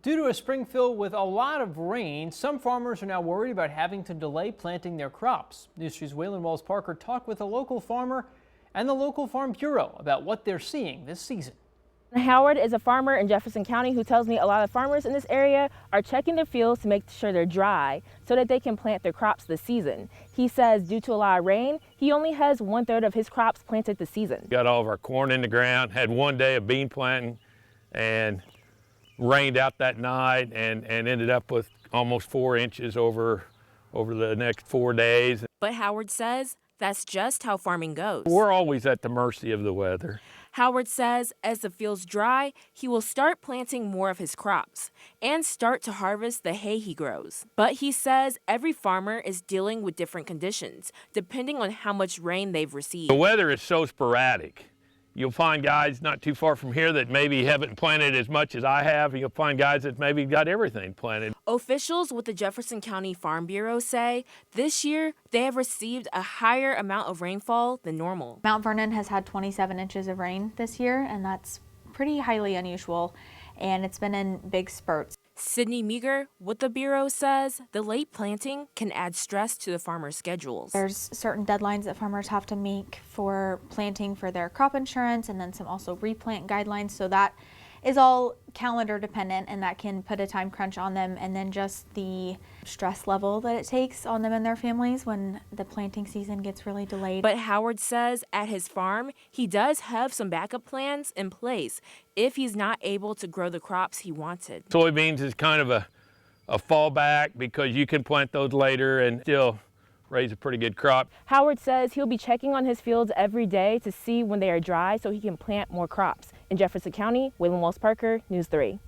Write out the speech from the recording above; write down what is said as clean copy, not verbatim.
Due to a spring filled with a lot of rain, some farmers are now worried about having to delay planting their crops. News 3's Waylon Walls-Parker talked with a local farmer and the local Farm Bureau about what they're seeing this season. Howard is a farmer in Jefferson County who tells me a lot of farmers in this area are checking their fields to make sure they're dry so that they can plant their crops this season. He says due to a lot of rain, he only has 1/3 of his crops planted this season. Got all of our corn in the ground, had one day of bean planting, and rained out that night and ended up with almost 4 inches over the next 4 days. But Howard says that's just how farming goes. We're always at the mercy of the weather. Howard says as the fields dry, he will start planting more of his crops and start to harvest the hay he grows. But he says every farmer is dealing with different conditions, depending on how much rain they've received. The weather is so sporadic. You'll find guys not too far from here that maybe haven't planted as much as I have. You'll find guys that maybe got everything planted. Officials with the Jefferson County Farm Bureau say this year they have received a higher amount of rainfall than normal. Mount Vernon has had 27 inches of rain this year, and that's pretty highly unusual, and it's been in big spurts. Sydney Meager with the Bureau says the late planting can add stress to the farmers' schedules. There's certain deadlines that farmers have to make for planting for their crop insurance, and then some also replant guidelines, so that is all calendar dependent, and that can put a time crunch on them, and then just the stress level that it takes on them and their families when the planting season gets really delayed. But Howard says at his farm, he does have some backup plans in place if he's not able to grow the crops he wanted. Soybeans is kind of a fallback because you can plant those later and still raise a pretty good crop. Howard says he'll be checking on his fields every day to see when they are dry so he can plant more crops. In Jefferson County, Waylon Walls-Parker, News 3.